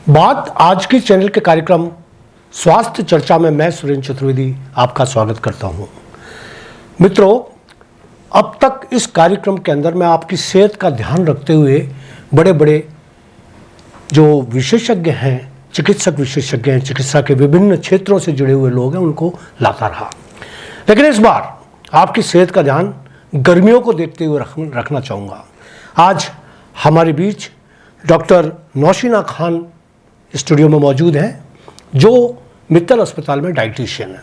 बात आज की चैनल के कार्यक्रम स्वास्थ्य चर्चा में मैं सुरेंद्र चतुर्वेदी आपका स्वागत करता हूं। मित्रों, अब तक इस कार्यक्रम के अंदर मैं आपकी सेहत का ध्यान रखते हुए बड़े बड़े जो विशेषज्ञ हैं, चिकित्सक विशेषज्ञ हैं, चिकित्सा के विभिन्न क्षेत्रों से जुड़े हुए लोग हैं, उनको लाता रहा। लेकिन इस बार आपकी सेहत का ध्यान गर्मियों को देखते हुए रखना चाहूँगा। आज हमारे बीच डॉक्टर नौशीना खान स्टूडियो में मौजूद हैं, जो मित्तल अस्पताल में डाइटिशियन है।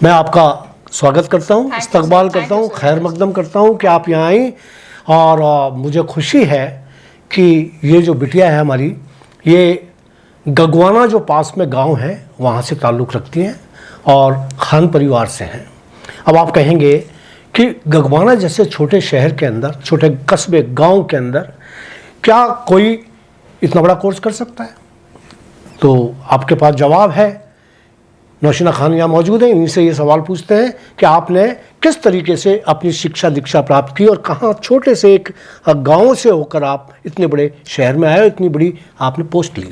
मैं आपका स्वागत करता हूं, इस्तकबाल करता हूं, खैर मकदम करता हूं कि आप यहाँ आई। और मुझे खुशी है कि ये जो बिटिया है हमारी, ये गगवाना जो पास में गांव है वहाँ से ताल्लुक़ रखती हैं और खान परिवार से हैं। अब आप कहेंगे कि गगवाना जैसे छोटे शहर के अंदर, छोटे कस्बे गांव के अंदर क्या कोई इतना बड़ा कोर्स कर सकता है? तो आपके पास जवाब है। नौशीना खान यहाँ मौजूद हैं, इनसे ये सवाल पूछते हैं कि आपने किस तरीके से अपनी शिक्षा दीक्षा प्राप्त की और कहाँ छोटे से एक गांव से होकर आप इतने बड़े शहर में आए, इतनी बड़ी आपने पोस्ट ली।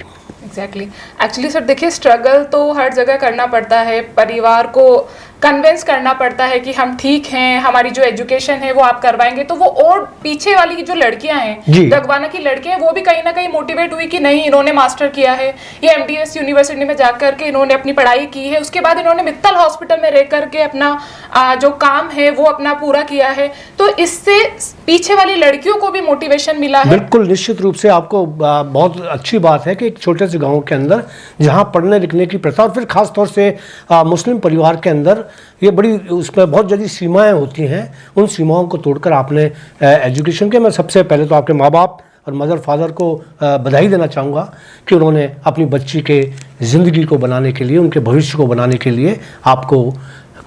एक्चुअली सर देखिए, स्ट्रगल तो हर जगह करना पड़ता है। परिवार को कन्विंस करना पड़ता है कि हम ठीक हैं, हमारी जो एजुकेशन है वो आप करवाएंगे। तो वो और पीछे वाली जो लड़कियां हैं, गगवाना की लड़कियां, वो भी कहीं ना कहीं मोटिवेट हुई कि नहीं, इन्होंने मास्टर किया है, ये एमडीएस यूनिवर्सिटी में जाकर के इन्होंने अपनी पढ़ाई की है। उसके बाद इन्होंने मित्तल हॉस्पिटल में रह करके अपना जो काम है वो अपना पूरा किया है। तो इससे पीछे वाली लड़कियों को भी मोटिवेशन मिला है। बिल्कुल, निश्चित रूप से आपको बहुत अच्छी बात है कि एक छोटे से गाँव के अंदर जहाँ पढ़ने लिखने की प्रथा, और फिर खास तौर से मुस्लिम परिवार के अंदर ये बड़ी, उसमें बहुत ज़्यादा सीमाएं होती हैं, उन सीमाओं को तोड़कर आपने एजुकेशन के, मैं सबसे पहले तो आपके माँ बाप और मदर फादर को बधाई देना चाहूँगा कि उन्होंने अपनी बच्ची के ज़िंदगी को बनाने के लिए, उनके भविष्य को बनाने के लिए आपको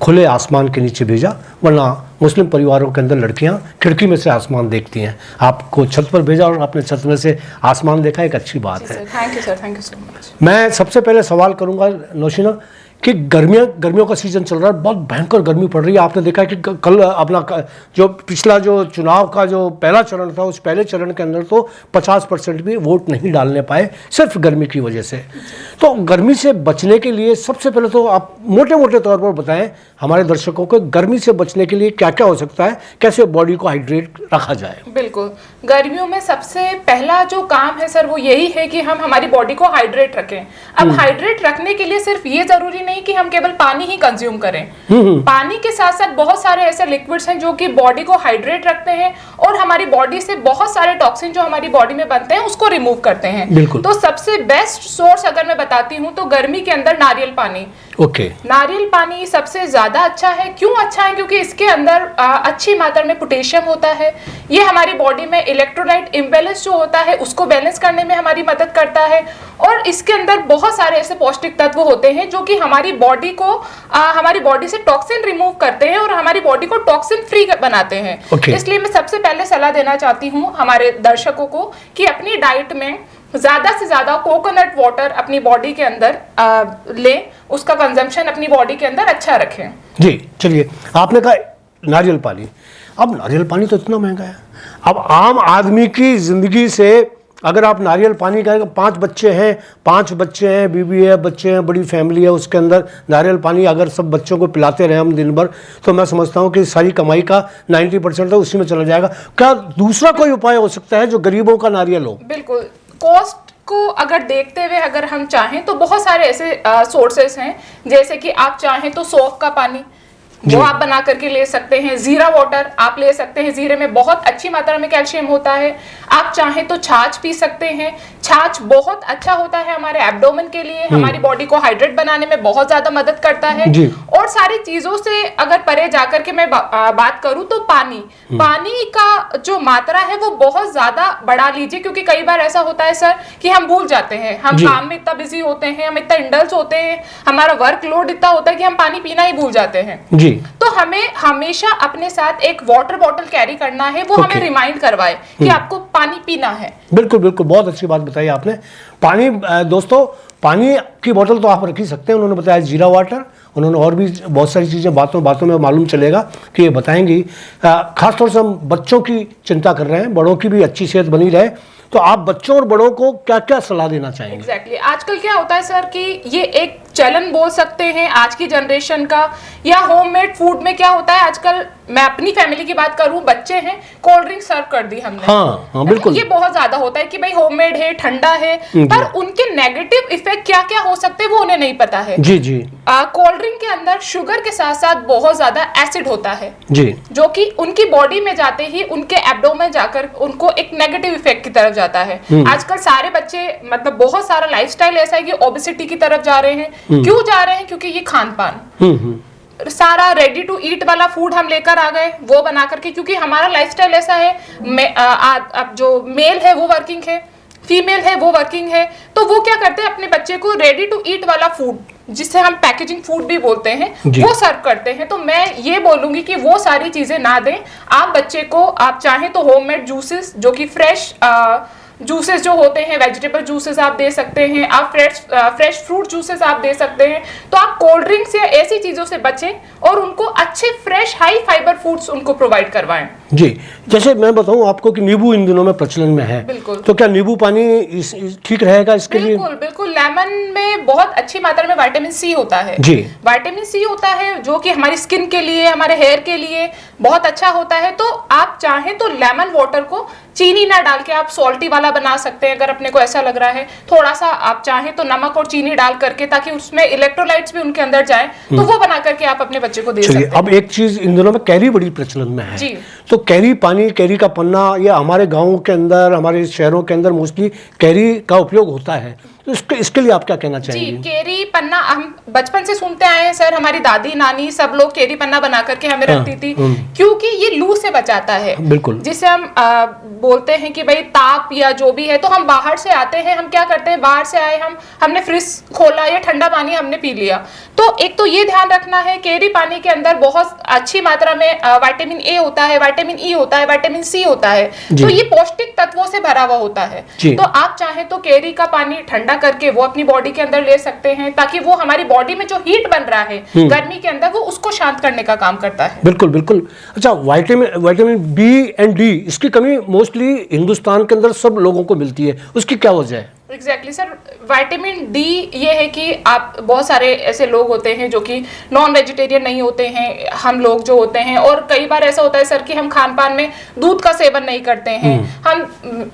खुले आसमान के नीचे भेजा। वरना मुस्लिम परिवारों के अंदर लड़कियां खिड़की में से आसमान देखती हैं, आपको छत पर भेजा और आपने छत में से आसमान देखा, एक अच्छी बात है। Thank you sir, thank you so much. मैं सबसे पहले सवाल करूंगा नौशीना कि गर्मियों का सीज़न चल रहा है, बहुत भयंकर गर्मी पड़ रही है। आपने देखा है कि कल अपना जो पिछला जो चुनाव का जो पहला चरण था, उस पहले चरण के अंदर तो 50% भी वोट नहीं डालने पाए, सिर्फ गर्मी की वजह से। तो गर्मी से बचने के लिए सबसे पहले तो आप मोटे मोटे तौर पर बताएं हमारे दर्शकों को, गर्मी से बचने के लिए क्या क्या हो सकता है, कैसे बॉडी को हाइड्रेट रखा जाए। बिल्कुल, गर्मियों में सबसे पहला जो काम है सर वो यही है कि हम हमारी बॉडी को हाइड्रेट रखें। अब हाइड्रेट रखने के लिए सिर्फ ये जरूरी नहीं कि हम केवल पानी ही कंज्यूम करें। पानी के साथ साथ बहुत सारे ऐसे लिक्विड्स हैं जो कि बॉडी को हाइड्रेट रखते हैं और हमारी बॉडी से बहुत सारे टॉक्सिन जो हमारी बॉडी में बनते हैं उसको रिमूव करते हैं। तो सबसे बेस्ट सोर्स अगर मैं बताती हूँ तो गर्मी के अंदर नारियल पानी। नारियल पानी सबसे ज्यादा अच्छा है। क्यों अच्छा है? क्योंकि इसके अंदर अच्छी मात्रा में पोटेशियम होता है। ये हमारी बॉडी में इलेक्ट्रोलाइट इम्बैलेंस जो होता है उसको बैलेंस करने में हमारी मदद करता है। और इसके अंदर बहुत सारे ऐसे पौष्टिक तत्व होते हैं जो कि हमारी बॉडी को हमारी बॉडी से टॉक्सिन रिमूव करते हैं और हमारी बॉडी को टॉक्सिन फ्री बनाते हैं। इसलिए मैं सबसे पहले सलाह देना चाहती हूँ हमारे दर्शकों को कि अपनी डाइट में ज्यादा से ज्यादा कोकोनट वाटर अपनी बॉडी के अंदर लें, उसका कंजम्पशन अपनी बॉडी के अंदर अच्छा रखें। जी चलिए, आपने कहा नारियल पानी। अब नारियल पानी तो इतना महंगा है। अब आम आदमी की जिंदगी से अगर आप नारियल पानी का, 5 बच्चे हैं, बीवी है, बच्चे हैं, बड़ी फैमिली है, उसके अंदर नारियल पानी अगर सब बच्चों को पिलाते रहे हम दिन भर, तो मैं समझता हूँ कि सारी कमाई का 90% तो उसी में चला जाएगा। क्या दूसरा कोई उपाय हो सकता है जो गरीबों का नारियल हो? बिल्कुल, कॉस्ट को अगर देखते हुए अगर हम चाहें तो बहुत सारे ऐसे सोर्सेस हैं, जैसे कि आप चाहें तो सौंफ का पानी वो आप बना करके ले सकते हैं। जीरा वाटर आप ले सकते हैं, जीरे में बहुत अच्छी मात्रा में कैल्शियम होता है। आप चाहें तो छाछ पी सकते हैं। छाछ बहुत अच्छा होता है हमारे एब्डोमेन के लिए, हमारी बॉडी को हाइड्रेट बनाने में बहुत ज्यादा मदद करता है। और सारी चीजों से अगर परे जाकर के मैं बात करूं तो पानी का जो मात्रा है वो बहुत ज्यादा बढ़ा लीजिए, क्योंकि कई बार ऐसा होता है सर कि हम भूल जाते हैं, हम काम में इतना बिजी होते हैं, हम इतना इंडल्ज होते हैं, हमारा वर्कलोड इतना होता है कि हम पानी पीना ही भूल जाते हैं। तो हमें हमेशा अपने साथ एक वाटर बॉटल कैरी करना है, वो हमें रिमाइंड करवाए कि आपको पानी पीना है। बिल्कुल बिल्कुल, बहुत अच्छी बात बताई आपने। पानी, दोस्तों, पानी की बोतल तो आप रख ही सकते हैं। उन्होंने बताया जीरा वाटर, उन्होंने और भी बहुत सारी चीज़ें बातों में मालूम चलेगा कि ये बताएंगी। खासतौर से हम बच्चों की चिंता कर रहे हैं, बड़ों की भी अच्छी सेहत बनी रहे तो आप बच्चों और बड़ों को क्या क्या सलाह देना चाहेंगे? एग्जैक्टली आजकल क्या होता है सर कि ये एक चलन बोल सकते हैं आज की जनरेशन का, या होममेड फूड में क्या होता है आजकल, मैं अपनी फैमिली की बात करूं, बच्चे हैं, कोल्ड ड्रिंक सर्व कर दी हमने। हाँ, बिल्कुल। ये बहुत ज्यादा होता है कि भाई होममेड है, ठंडा है, पर उनके नेगेटिव इफेक्ट क्या क्या हो सकते हैं वो उन्हें नहीं पता है। जी जी। कोल्ड ड्रिंक के अंदर शुगर के साथ साथ बहुत ज्यादा एसिड होता है जी, जो कि उनकी बॉडी में जाते ही उनके एब्डोमेन जाकर उनको एक नेगेटिव इफेक्ट की तरफ जाता है। आजकल सारे बच्चे मतलब बहुत सारा लाइफस्टाइल ऐसा है कि ओबेसिटी की तरफ जा रहे हैं। क्यों जा रहे हैं? क्योंकि ये खान पान सारा रेडी टू ईट वाला फूड हम लेकर आ गए, वो बना करके, क्योंकि हमारा लाइफस्टाइल ऐसा है, अब जो मेल है वो वर्किंग है, फीमेल है वो वर्किंग है, तो वो क्या करते हैं अपने बच्चे को रेडी टू ईट वाला फूड, जिसे हम पैकेजिंग फूड भी बोलते हैं, वो सर्व करते हैं। तो मैं ये बोलूंगी कि वो सारी चीजें ना दें। आप बच्चे को, आप चाहें तो होममेड जूसेस, जो कि फ्रेश जूसेस जो होते हैं, वेजिटेबल जूसेस आप दे सकते हैं, आप फ्रेश फ्रूट जूसेस आप दे सकते हैं। तो आप कोल्ड ड्रिंक्स या ऐसी चीजों से बचें और उनको अच्छे फ्रेश हाई फाइबर फूड्स उनको प्रोवाइड करवाएं। जी, जैसे मैं बताऊं आपको कि नींबू इन दिनों में प्रचलन में है, बिल्कुल। तो क्या नींबू पानी ठीक रहेगा इसके लिए? बिल्कुल बिल्कुल। लेमन में बहुत अच्छी मात्रा में विटामिन सी होता है। जी, विटामिन सी होता है जो कि हमारी स्किन के लिए, हमारे हेयर के लिए बहुत अच्छा होता है। तो आप चाहें तो लेमन वाटर को चीनी ना डाल के आप सॉल्टी वाला बना सकते हैं, अगर अपने को ऐसा लग रहा है। थोड़ा सा आप चाहें तो नमक और चीनी डाल करके, ताकि उसमें इलेक्ट्रोलाइट्स भी उनके अंदर जाए, तो वो बना करके आप अपने बच्चे को दे सकते हैं। अब एक चीज इन दिनों में कैरी बड़ी प्रचलन में है। जी। तो कैरी पानी, कैरी का पन्ना, या हमारे गाँव के अंदर, हमारे शहरों के अंदर मोस्टली कैरी का उपयोग होता है, तो इसके लिए आप क्या कहना चाहेंगे? जी, केरी पन्ना हम बचपन से सुनते आए हैं सर, हमारी दादी नानी सब लोग केरी पन्ना बना करके हमें रखती थी, क्योंकि ये लू से बचाता है। बिल्कुल। जिसे हम बोलते हैं कि भाई ताप या जो भी है, तो हम बाहर से आते हैं, हम क्या करते हैं, बाहर से आए, हमने फ्रिज खोला या ठंडा पानी हमने पी लिया। तो एक तो ये ध्यान रखना है, केरी पानी के अंदर बहुत अच्छी मात्रा में विटामिन ए होता है, विटामिन ई होता है, विटामिन सी होता है, तो ये पौष्टिक तत्वों से भरा हुआ होता है। तो आप चाहें तो केरी का पानी ठंडा करके वो अपनी बॉडी के अंदर ले सकते हैं, ताकि वो हमारी बॉडी में जो हीट बन रहा है गर्मी के अंदर, वो उसको शांत करने का काम करता है। बिल्कुल बिल्कुल। अच्छा, विटामिन बी एंड डी, इसकी कमी मोस्टली हिंदुस्तान के अंदर सब लोगों को मिलती है, उसकी क्या वजह है? एग्जैक्टली सर, विटामिन डी ये है कि आप बहुत सारे ऐसे लोग होते हैं जो कि नॉन वेजिटेरियन नहीं होते हैं, हम लोग जो होते हैं, और कई बार ऐसा होता है सर कि हम खान पान में दूध का सेवन नहीं करते हैं। हम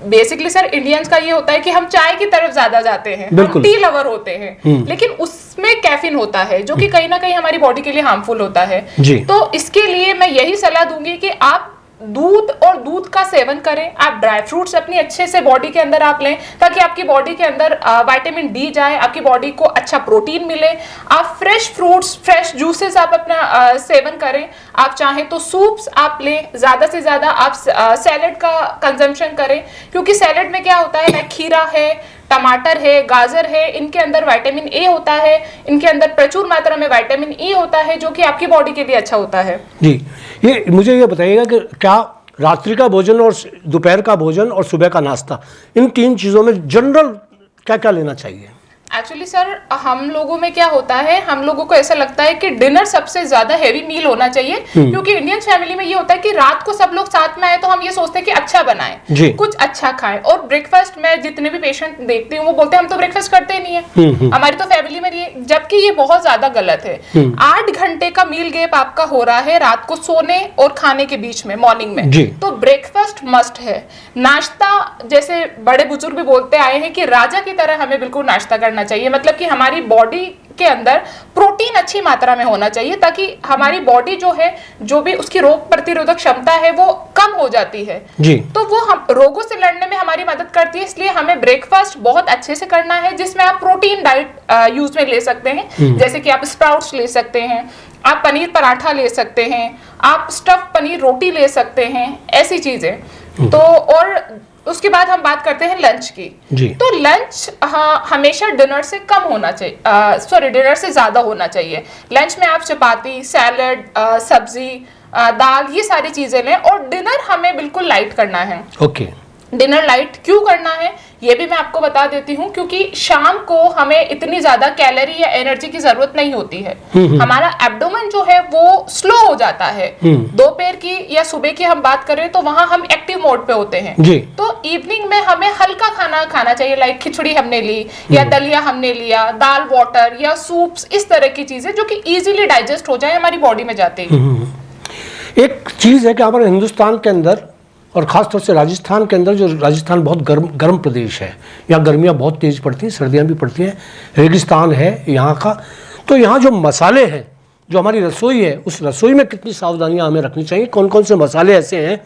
बेसिकली सर इंडियंस का ये होता है कि हम चाय की तरफ ज्यादा जाते हैं, हम टी लवर होते हैं, लेकिन उसमें कैफीन होता है जो कि कहीं ना कहीं हमारी बॉडी के लिए हार्मफुल होता है। तो इसके लिए मैं यही सलाह दूंगी कि आप दूध और दूध का सेवन करें, आप ड्राई फ्रूट्स अपनी अच्छे से बॉडी के अंदर आप लें, ताकि आपकी बॉडी के अंदर विटामिन डी जाए, आपकी बॉडी को अच्छा प्रोटीन मिले। आप फ्रेश फ्रूट्स, फ्रेश जूसेस आप अपना सेवन करें। आप चाहें तो सूप्स आप लें, ज्यादा से ज्यादा आप सैलेड का कंजम्पशन करें, क्योंकि सैलेड में क्या होता है, खीरा है, टमाटर है, गाजर है, इनके अंदर विटामिन ए होता है, इनके अंदर प्रचुर मात्रा में विटामिन ई होता है, जो कि आपकी बॉडी के लिए अच्छा होता है। जी, ये मुझे ये बताइएगा कि क्या रात्रि का भोजन और दोपहर का भोजन और सुबह का नाश्ता, इन तीन चीज़ों में जनरल क्या क्या लेना चाहिए? एक्चुअली सर हम लोगों में क्या होता है, हम लोगों को ऐसा लगता है कि डिनर सबसे ज्यादा हैवी मील होना चाहिए, क्योंकि इंडियन फैमिली में ये होता है कि रात को सब लोग साथ में आए तो हम ये सोचते हैं कि अच्छा बनाएं, कुछ अच्छा खाएं। और ब्रेकफास्ट में जितने भी पेशेंट देखती हूँ वो बोलते हैं हम तो ब्रेकफास्ट करते नहीं है, हमारी तो फैमिली में ये, जबकि ये बहुत ज्यादा गलत है। 8 घंटे का मील गैप आपका हो रहा है रात को सोने और खाने के बीच में, मॉर्निंग में, तो ब्रेकफास्ट मस्ट है। नाश्ता, जैसे बड़े बुजुर्ग भी बोलते आए हैं कि राजा की तरह हमें बिल्कुल नाश्ता करना चाहिए, मतलब कि हमारी बॉडी के अंदर प्रोटीन अच्छी मात्रा में होना चाहिए, ताकि हमारी बॉडी जो है, जो भी उसकी रोग प्रतिरोधक क्षमता है वो कम हो जाती है जी। तो वो हम रोगों से लड़ने में हमारी मदद करती है। इसलिए हमें ब्रेकफास्ट बहुत अच्छे से करना है, जिसमें आप प्रोटीन डाइट यूज में ले सकते हैं, जैसे कि आप स्प्राउट्स ले सकते हैं, आप पनीर पराठा ले सकते हैं, आप स्टफ पनीर रोटी ले सकते हैं, ऐसी चीजें। तो और उसके बाद हम बात करते हैं लंच की जी। तो लंच हमेशा डिनर से कम होना चाहिए, डिनर से ज्यादा होना चाहिए। लंच में आप चपाती, सैलड, सब्जी, दाल, ये सारी चीजें लें, और डिनर हमें बिल्कुल लाइट करना है। ओके। डिनर लाइट क्यों करना है ये भी मैं आपको बता देती हूँ, क्योंकि शाम को हमें इतनी ज्यादा कैलोरी या एनर्जी की जरूरत नहीं होती है। हमारा एब्डोमेन जो है वो स्लो हो जाता है। दोपहर की या सुबह की हम बात करें तो वहां हम एक्टिव मोड पे होते हैं जी। तो इवनिंग में हमें हल्का खाना खाना चाहिए, लाइक खिचड़ी हमने ली या दलिया हमने लिया, दाल वाटर या सूप्स, इस तरह की चीजें जो कि इजीली डाइजेस्ट हो जाए हमारी बॉडी में जाते ही। एक चीज़ है कि हमारे हिंदुस्तान के अंदर और ख़ास तौर से राजस्थान के अंदर, जो राजस्थान बहुत गर्म प्रदेश है, यहाँ गर्मियाँ बहुत तेज़ पड़ती हैं, सर्दियाँ भी पड़ती हैं, रेगिस्तान है यहाँ का, तो यहाँ जो मसाले हैं, जो हमारी रसोई है, उस रसोई में कितनी सावधानियाँ हमें रखनी चाहिए? कौन कौन से मसाले ऐसे हैं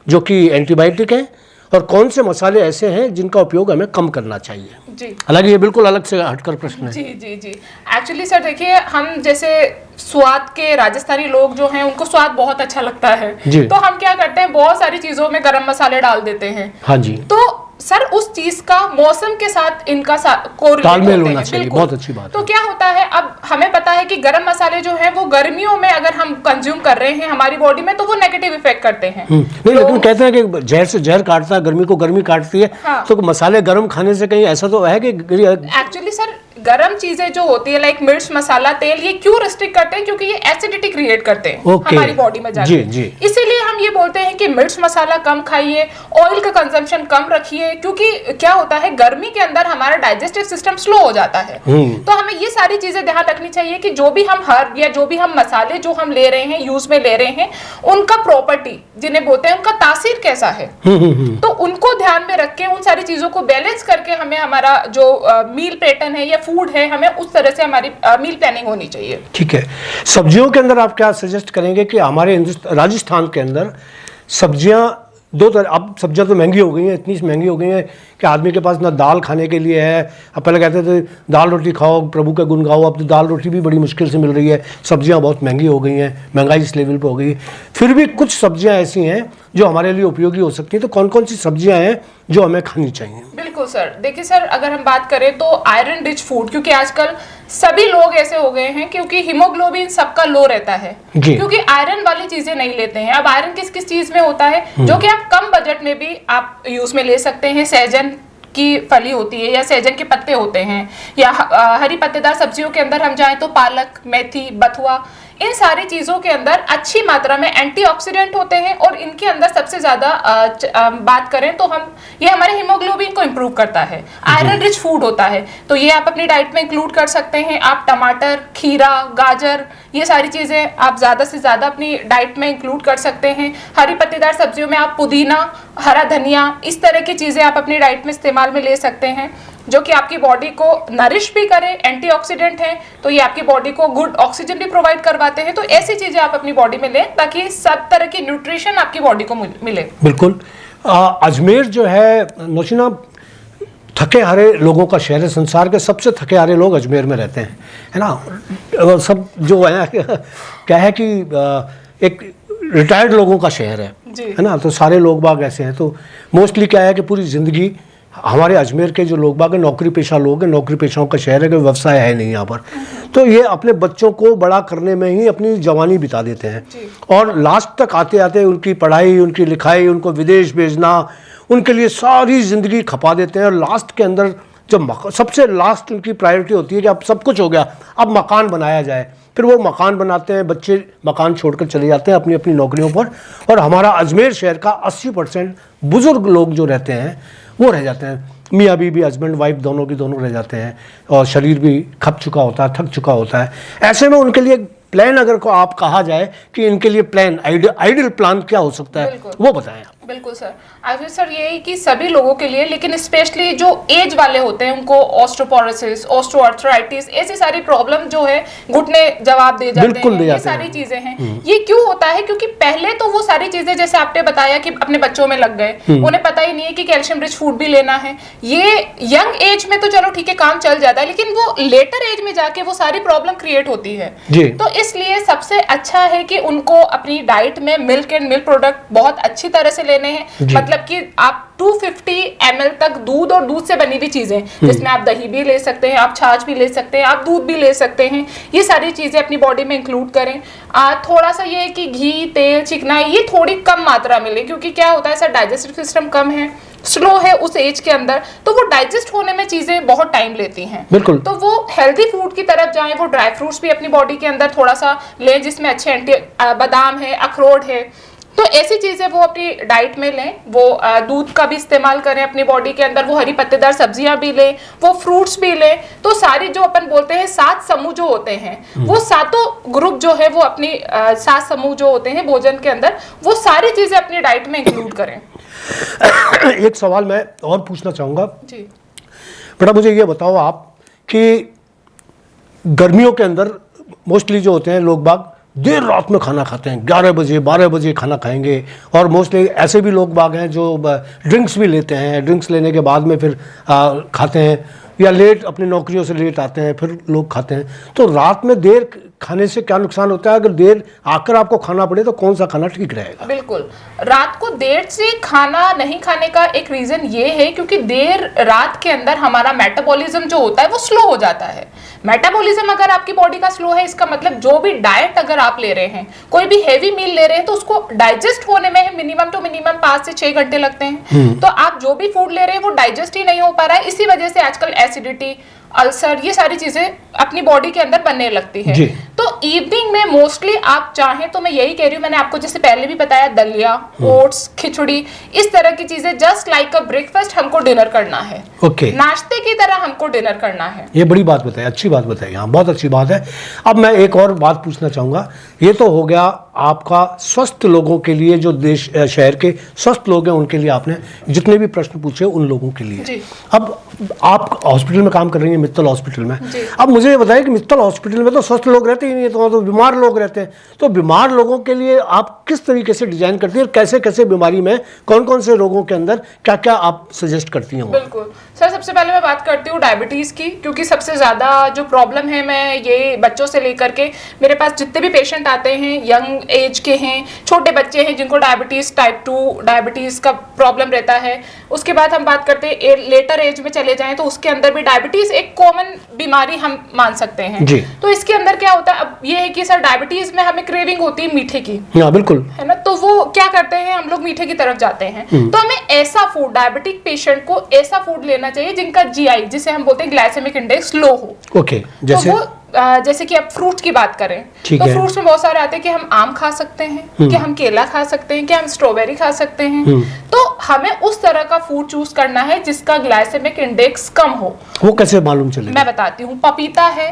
जो कि एंटीबायोटिक हैं और कौन से मसाले ऐसे हैं जिनका उपयोग हमें कम करना चाहिए? जी, हालांकि ये बिल्कुल अलग से हटकर प्रश्न है। जी जी जी एक्चुअली सर देखिए, हम जैसे स्वाद के राजस्थानी लोग जो हैं उनको स्वाद बहुत अच्छा लगता है, तो हम क्या करते हैं, बहुत सारी चीजों में गरम मसाले डाल देते हैं। हाँ जी। तो सर उस चीज का मौसम के साथ इनका तालमेल होना चाहिए, बहुत अच्छी बात तो क्या होता है, अब हमें पता है कि गरम मसाले जो हैं वो गर्मियों में अगर हम कंज्यूम कर रहे हैं हमारी बॉडी में तो वो नेगेटिव इफेक्ट करते हैं। नहीं, लेकिन कहते हैं कि जहर से जहर काटता है, गर्मी को गर्मी काटती है। हाँ। तो मसाले गर्म खाने से कहीं ऐसा तो है कि एक्चुअली सर गरम चीजें जो होती है लाइक मिर्च, मसाला, तेल, ये क्यों रिस्ट्रिक्ट करते हैं, क्योंकि ये एसिडिटी क्रिएट करते हैं हमारी बॉडी में जाके। इसीलिए हम ये बोलते हैं कि मिर्च मसाला कम खाइए, ऑयल का कंजम्पशन कम रखिए, क्योंकि क्या होता है गर्मी के अंदर हमारा डाइजेस्टिव सिस्टम स्लो हो जाता है। तो हमें ये सारी चीजें ध्यान रखनी चाहिए कि जो भी हम हर्ब या जो भी हम मसाले जो हम ले रहे हैं, यूज में ले रहे हैं, उनका प्रॉपर्टी जिन्हें बोलते हैं उनका तासीर कैसा है, तो उनको ध्यान में रख के उन सारी चीजों को बैलेंस करके हमें हमारा जो मील पैटर्न है या फूड है, हमें उस तरह से हमारी मील प्लानिंग होनी चाहिए। ठीक है। सब्जियों के अंदर आप क्या सजेस्ट करेंगे कि हमारे राजस्थान के अंदर सब्जियां दो तरह, अब सब्जियां तो महंगी हो गई हैं, इतनी महंगी हो गई हैं कि आदमी के पास ना दाल खाने के लिए है। अब पहले कहते थे दाल रोटी खाओ, प्रभु का गुण गाओ, अब तो दाल रोटी भी बड़ी मुश्किल से मिल रही है। सब्जियां बहुत महंगी हो गई हैं, महंगाई इस लेवल पे हो गई है। फिर भी कुछ सब्जियां ऐसी हैं जो हमारे लिए उपयोगी हो सकती हैं, तो कौन कौन सी सब्जियां हैं जो हमें खानी चाहिए? बिल्कुल सर, देखिए सर, अगर हम बात करें तो आयरन रिच फूड, क्योंकि आजकल सभी लोग ऐसे हो गए हैं क्योंकि हीमोग्लोबिन सबका लो रहता है, क्योंकि आयरन वाली चीजें नहीं लेते हैं। अब आयरन किस किस चीज में होता है जो कि आप कम बजट में भी आप यूज में ले सकते हैं। सहजन की फली होती है या सहजन के पत्ते होते हैं, या हरी पत्तेदार सब्जियों के अंदर हम जाएं तो पालक, मेथी, बथुआ, इन सारी चीजों के अंदर अच्छी मात्रा में एंटीऑक्सीडेंट होते हैं और इनके अंदर सबसे ज्यादा बात करें तो हम ये हमारे हीमोग्लोबिन को इंप्रूव करता है। आयरन रिच फूड होता है, तो ये आप अपनी डाइट में इंक्लूड कर सकते हैं। आप टमाटर, खीरा, गाजर, ये सारी चीजें आप ज्यादा से ज्यादा अपनी डाइट में इंक्लूड कर सकते हैं। हरी पत्तेदार सब्जियों में आप पुदीना, हरा धनिया, इस तरह की चीजें आप अपनी डाइट में इस्तेमाल में ले सकते हैं, जो कि आपकी बॉडी को नरिश भी करे, एंटीऑक्सीडेंट हैं, तो ये आपकी बॉडी को गुड ऑक्सीजन भी प्रोवाइड करवाते हैं। तो ऐसी चीजें आप अपनी बॉडी में लें ताकि सब तरह की न्यूट्रिशन आपकी बॉडी को मिले। बिल्कुल। अजमेर जो है नौशीना, थके हारे लोगों का शहर है, संसार के सबसे थके हारे लोग अजमेर में रहते हैं, है ना। सब जो है क्या है कि एक रिटायर्ड लोगों का शहर है ना, तो सारे लोग बाग ऐसे हैं। तो मोस्टली क्या है कि पूरी ज़िंदगी हमारे अजमेर के जो लोग बाग हैं नौकरी पेशा लोग हैं, नौकरी पेशाओं का शहर है, कि व्यवसाय है नहीं यहाँ पर। तो ये अपने बच्चों को बड़ा करने में ही अपनी जवानी बिता देते हैं, और लास्ट तक आते आते उनकी पढ़ाई, उनकी लिखाई, उनको विदेश भेजना, उनके लिए सारी ज़िंदगी खपा देते हैं। और लास्ट के अंदर जब सबसे लास्ट उनकी प्रायोरिटी होती है कि अब सब कुछ हो गया, अब मकान बनाया जाए, फिर वो मकान बनाते हैं, बच्चे मकान छोड़कर चले जाते हैं अपनी अपनी नौकरियों पर। और हमारा अजमेर शहर का 80% बुज़ुर्ग लोग जो रहते हैं वो रह जाते हैं, मियाँ बीवी, हस्बैंड वाइफ दोनों की दोनों रह जाते हैं, और शरीर भी खप चुका होता है, थक चुका होता है। ऐसे में उनके लिए प्लान अगर को आप कहा जाए कि इनके लिए प्लान, आइडियल प्लान क्या हो सकता है, वो बताएं आप। बिल्कुल सर, आगे सर यही कि सभी लोगों के लिए, लेकिन स्पेशली जो एज वाले होते हैं उनको ऑस्टियोपोरोसिस, ऑस्टियोआर्थराइटिस, ऐसी सारी प्रॉब्लम जो है, घुटने जवाब दे जाते हैं, ये सारी चीजें हैं। ये क्यों होता है? क्योंकि पहले तो वो सारी चीजें जैसे आपने बताया कि अपने बच्चों में लग गए, उन्हें पता ही नहीं है कि कैल्शियम रिच फूड भी लेना है। ये यंग एज में तो चलो ठीक है काम चल जाता है, लेकिन वो लेटर एज में जाके वो सारी प्रॉब्लम क्रिएट होती है। तो इसलिए सबसे अच्छा है कि उनको अपनी डाइट में मिल्क एंड मिल्क प्रोडक्ट बहुत अच्छी तरह से लेने हैं। मतलब कि आप 250 ml तक दूध और दूध से बनी हुई चीजें, जिसमें आप दही भी ले सकते हैं, आप छाछ भी ले सकते हैं, आप दूध भी ले सकते हैं, ये सारी चीजें अपनी बॉडी में इंक्लूड करें। थोड़ा सा ये है कि घी, तेल, चिकनाई ये थोड़ी कम मात्रा में लें, क्योंकि क्या होता है सर, डाइजेस्टिव सिस्टम कम है, स्लो है उस एज के अंदर, तो वो डाइजेस्ट होने में चीजें बहुत टाइम लेती हैं। बिल्कुल। तो वो हेल्दी फूड की तरफ जाएं, वो ड्राई फ्रूट्स भी अपनी बॉडी के अंदर थोड़ा सा लें, जिसमें अच्छे बादाम है, अखरोट है, तो ऐसी चीजें वो अपनी डाइट में लें। वो दूध का भी इस्तेमाल करें अपनी बॉडी के अंदर, वो हरी पत्तेदार सब्जियां भी लें, वो फ्रूट्स भी लें। तो सारी जो अपन बोलते हैं 7 समूह जो होते हैं, वो सातों ग्रुप जो है वो अपनी 7 समूह जो होते हैं भोजन के अंदर, वो सारी चीजें अपनी डाइट में इंक्लूड करें। एक सवाल मैं और पूछना चाहूँगा जी। बेटा, मुझे ये बताओ आप कि गर्मियों के अंदर मोस्टली जो होते हैं लोग बाग देर रात में खाना खाते हैं, 11 बजे 12 बजे खाना खाएंगे, और मोस्टली ऐसे भी लोग बाग हैं जो ड्रिंक्स भी लेते हैं, ड्रिंक्स लेने के बाद में फिर खाते हैं, या लेट अपनी नौकरियों से लेट आते हैं फिर लोग खाते हैं। तो रात में देर खाने से क्या नुकसान होता है? अगर देर आकर आपको खाना पड़े तो कौन सा खाना ठीक रहेगा? बिल्कुल, रात को देर से खाना नहीं खाने का एक रीजन ये है क्योंकि देर रात के अंदर हमारा मेटाबॉलिज्म जो होता है वो स्लो हो जाता है। मेटाबॉलिज्म अगर आपकी बॉडी का स्लो है, इसका मतलब जो भी डाइट अगर आप ले रहे हैं, कोई भी हेवी मील ले रहे हैं, तो उसको डाइजेस्ट होने में मिनिमम टू मिनिमम 5 से 6 घंटे लगते हैं। तो आप जो भी फूड ले रहे हैं वो डाइजेस्ट ही नहीं हो पा रहा है। इसी वजह से आजकल एसिडिटी, अल्सर, ये सारी चीजें अपनी बॉडी के अंदर बनने लगती है। तो इवनिंग में मोस्टली आप चाहें तो मैं यही कह रही हूँ, मैंने आपको जैसे पहले भी बताया, दलिया, ओट्स, खिचड़ी, इस तरह की चीजें जस्ट लाइक अ ब्रेकफास्ट हमको डिनर करना है। नाश्ते की तरह हमको डिनर करना है। ये बड़ी बात बताई, अच्छी बात बताई, हाँ बहुत अच्छी बात है। अब मैं एक और बात पूछना चाहूँगा, ये तो हो गया आपका स्वस्थ लोगों के लिए, जो देश शहर के स्वस्थ लोग हैं उनके लिए आपने जितने भी प्रश्न पूछे उन लोगों के लिए। अब आप हॉस्पिटल में काम कर रही हैं, मित्तल हॉस्पिटल में। अब मुझे ये बताइए कि मित्तल हॉस्पिटल में तो स्वस्थ लोग रहते ही नहीं, तो बीमार लोग रहते हैं। तो बीमार लोगों के लिए आप किस तरीके से डिजाइन करती हैं, और कैसे कैसे बीमारी में कौन कौन से रोगों के अंदर क्या क्या आप सजेस्ट करती हैं? बिल्कुल सर, सबसे पहले मैं बात करती हूँ डायबिटीज की, क्योंकि सबसे ज्यादा जो प्रॉब्लम है, मैं ये बच्चों से लेकर के मेरे पास जितने भी पेशेंट आते हैं, यंग एज के हैं, छोटे बच्चे हैं जिनको डायबिटीज टाइप 2 डायबिटीज का प्रॉब्लम रहता है। उसके बाद हम बात करते हैं लेटर एज में चले जाएं तो उसके अंदर भी डायबिटीज एक कॉमन बीमारी हम मान सकते हैं जी। तो इसके अंदर क्या होता है, अब ये है कि सर डायबिटीज में हमें क्रेविंग होती है मीठे की, बिल्कुल है ना, तो वो क्या करते हैं, हम लोग मीठे की तरफ जाते हैं। तो हमें ऐसा फूड, डायबिटिक पेशेंट को ऐसा फूड लेना चाहिए जिनका जीआई, जिसे हम बोलते हैं ग्लाइसेमिक इंडेक्स, लो हो। ओके, जैसे तो जैसे कि आप फ्रूट की बात करें तो फ्रूट्स में बहुत सारे आते हैं कि हम आम खा सकते हैं, कि हम केला खा सकते हैं, कि हम स्ट्रॉबेरी खा सकते हैं। तो हमें उस तरह का फूड चूज करना है जिसका ग्लाइसेमिक इंडेक्स कम हो। वो कैसे मालूम चलेगा? मैं बताती हूँ। पपीता है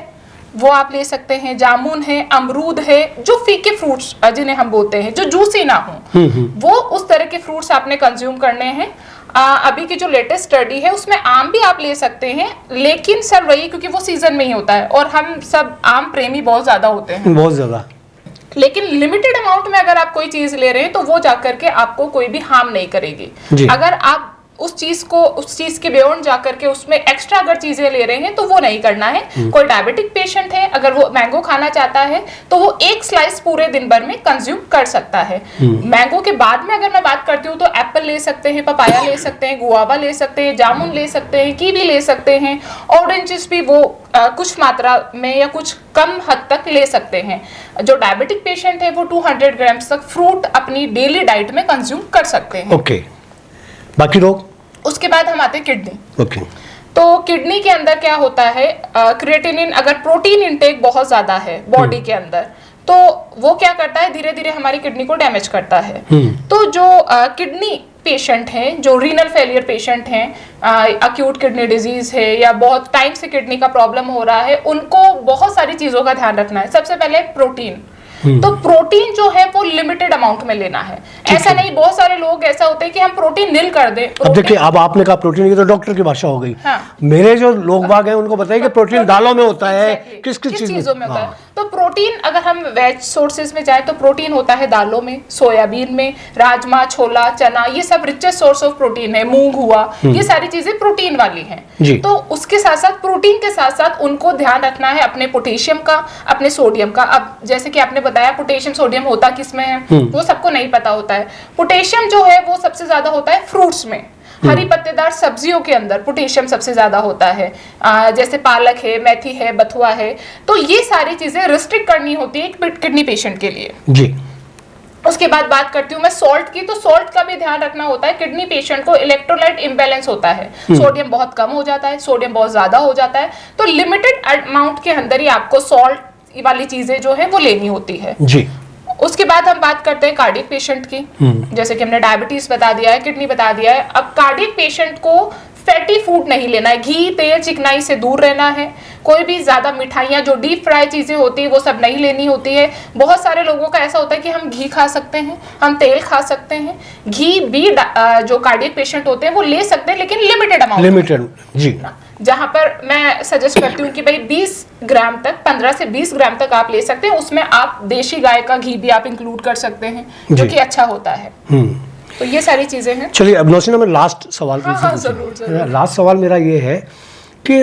वो आप ले सकते हैं, जामुन है, अमरूद है, जो फीके फ्रूट्स जिन्हें हम बोलते हैं, जो जूसी ना हो, वो उस तरह के फ्रूट्स आपने कंज्यूम करने हैं। अभी की जो लेटेस्ट स्टडी है उसमें आम भी आप ले सकते हैं, लेकिन सर वही, क्योंकि वो सीजन में ही होता है और हम सब आम प्रेमी बहुत ज्यादा होते हैं, बहुत ज्यादा। लेकिन लिमिटेड अमाउंट में अगर आप कोई चीज ले रहे हैं तो वो जाकर के आपको कोई भी हार्म नहीं करेगी। अगर आप उस चीज के बियॉन्ड जाकर के उसमें एक्स्ट्रा अगर चीजें ले रहे हैं तो वो नहीं करना है। कोई डायबिटिक पेशेंट है, अगर वो मैंगो खाना चाहता है तो वो 1 स्लाइस पूरे दिन भर में कंज्यूम कर सकता है। मैंगो के बाद में अगर मैं बात करती हूँ तो एप्पल ले सकते हैं, पपाया ले सकते हैं, गुआवा ले सकते हैं, जामुन ले सकते हैं, कीवी ले सकते हैं, ऑरेंजेस भी वो कुछ मात्रा में या कुछ कम हद तक ले सकते हैं। जो डायबिटिक पेशेंट है वो 200 ग्राम्स तक फ्रूट अपनी डेली डाइट में कंज्यूम कर सकते हैं। ओके, बाकी रोग? उसके बाद हम आते हैं किडनी। ओके। तो किडनी के अंदर क्या होता है, क्रिएटिनिन, अगर प्रोटीन इंटेक बहुत ज्यादा है बॉडी के अंदर तो वो क्या करता है, धीरे धीरे हमारी किडनी को डैमेज करता है। तो जो किडनी पेशेंट हैं, जो रीनल फेलियर पेशेंट हैं, अक्यूट किडनी डिजीज है या बहुत टाइम से किडनी का प्रॉब्लम हो रहा है, उनको बहुत सारी चीजों का ध्यान रखना है। सबसे पहले प्रोटीन। तो प्रोटीन जो है वो लिमिटेड अमाउंट में लेना है। ऐसा नहीं, बहुत सारे लोग ऐसा होते हैं कि हम प्रोटीन नील कर दें। अब देखिए, अब आपने कहा प्रोटीन, ये तो डॉक्टर की भाषा हो गई। मेरे जो लोग बाग हैं उनको बताइए कि प्रोटीन दालों में होता है, किस किस चीजों में होता है। तो प्रोटीन अगर हम वेज सोर्सेज में जाए तो प्रोटीन होता है दालों में, सोयाबीन में, राजमा, छोला, चना, ये सब रिचेस्ट सोर्स ऑफ प्रोटीन है। मूंग हुआ, ये सारी चीजें प्रोटीन वाली हैं। तो उसके साथ साथ प्रोटीन के साथ साथ उनको ध्यान रखना है अपने पोटेशियम का, अपने सोडियम का। अब जैसे कि आपने बताया पोटेशियम सोडियम होता किसमें है, वो सबको नहीं पता होता है। पोटेशियम जो है वो सबसे ज्यादा होता है फ्रूट्स में, हरी पत्तेदार सब्जियों के अंदर पोटेशियम सबसे ज्यादा होता है। जैसे पालक है, मेथी है, बथुआ है। तो ये सारी चीजें रिस्ट्रिक्ट करनी होती है एक किडनी पेशेंट के लिए। जी। उसके बाद बात करती हूँ मैं सॉल्ट की। तो सॉल्ट का भी ध्यान रखना होता है। किडनी पेशेंट को इलेक्ट्रोलाइट इम्बैलेंस होता है, सोडियम बहुत कम हो जाता है, सोडियम बहुत ज्यादा हो जाता है। तो लिमिटेड अमाउंट के अंदर ही आपको सॉल्ट वाली चीजें जो है वो लेनी होती है जी। उसके बाद हम बात करते हैं कार्डियक पेशेंट की। जैसे कि हमने डायबिटीज बता दिया है, किडनी बता दिया है। अब कार्डियक पेशेंट को फैटी फूड नहीं लेना है, घी तेल चिकनाई से दूर रहना है। कोई भी ज्यादा मिठाइयाँ जो डीप फ्राई चीजें होती है वो सब नहीं लेनी होती है। बहुत सारे लोगों का ऐसा होता है कि हम घी खा सकते हैं, हम तेल खा सकते हैं। घी भी जो कार्डियक पेशेंट होते हैं वो ले सकते हैं, लेकिन लिमिटेड अमाउंट, लिमिटेड जी। जहां पर मैं सजेस्ट करती हूँ कि भाई 20 ग्राम तक, 15 से 20 ग्राम तक आप ले सकते हैं। उसमें आप देशी गाय का घी भी आप इंक्लूड कर सकते हैं, जो कि अच्छा होता है। तो ये सारी चीजें हैं। चलिए अब नौशीना में लास्ट सवाल जरूर। लास्ट सवाल मेरा ये है कि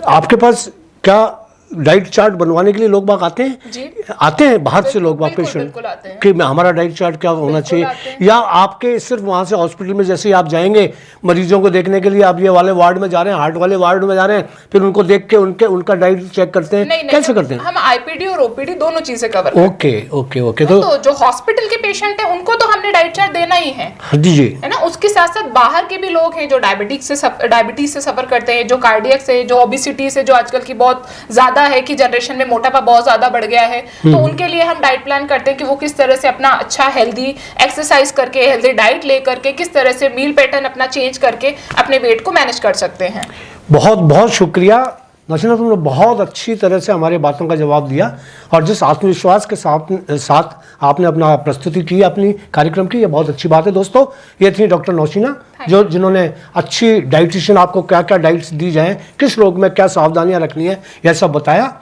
आपके पास क्या डाइट चार्ट बनवाने के लिए लोग बाग आते हैं? जी। आते हैं बाहर से लोग बाग बिल्कुल, पेशेंट बिल्कुल आते हैं। कि हमारा डाइट चार्ट क्या होना चाहिए, या आपके सिर्फ वहाँ से हॉस्पिटल में जैसे ही आप जाएंगे मरीजों को देखने के लिए, आप ये वाले वार्ड में जा रहे हैं, हार्ट वाले वार्ड में जा रहे हैं, फिर उनको देख के उनका डाइट चेक करते हैं? नहीं, कैसे करते हैं? हम आईपीडी और ओपीडी दोनों चीजें कवर करते हैं। Okay okay okay. तो जो हॉस्पिटल के पेशेंट है उनको तो हमने डाइट चार्ट देना ही है। जी जी, है ना। उसके साथ साथ बाहर के भी लोग हैं जो डायबिटीज से सफर करते हैं, जो कार्डियक से, जो ओबेसिटी से, जो आजकल की बहुत ज्यादा है कि जनरेशन में मोटापा बहुत ज्यादा बढ़ गया है, तो उनके लिए हम डाइट प्लान करते हैं कि वो किस तरह से अपना अच्छा हेल्दी एक्सरसाइज करके, हेल्दी डाइट ले करके, किस तरह से मील पैटर्न अपना चेंज करके अपने वेट को मैनेज कर सकते हैं। बहुत बहुत शुक्रिया नौशीना, तुमने बहुत अच्छी तरह से हमारी बातों का जवाब दिया और जिस आत्मविश्वास के साथ आपने अपना प्रस्तुति की, अपनी कार्यक्रम की, ये बहुत अच्छी बात है। दोस्तों, ये थी डॉक्टर नौशीना, जिन्होंने अच्छी डाइटिशियन, आपको क्या क्या डाइट्स दी जाएं, किस रोग में क्या सावधानियां रखनी है, यह सब बताया।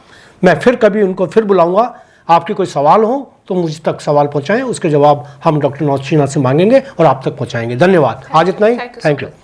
मैं फिर कभी उनको फिर बुलाऊंगा। आपके कोई सवाल हो तो मुझ तक सवाल पहुंचाएं, उसके जवाब हम डॉक्टर नौशीना से मांगेंगे और आप तक पहुंचाएंगे। धन्यवाद। आज इतना ही। Thank you.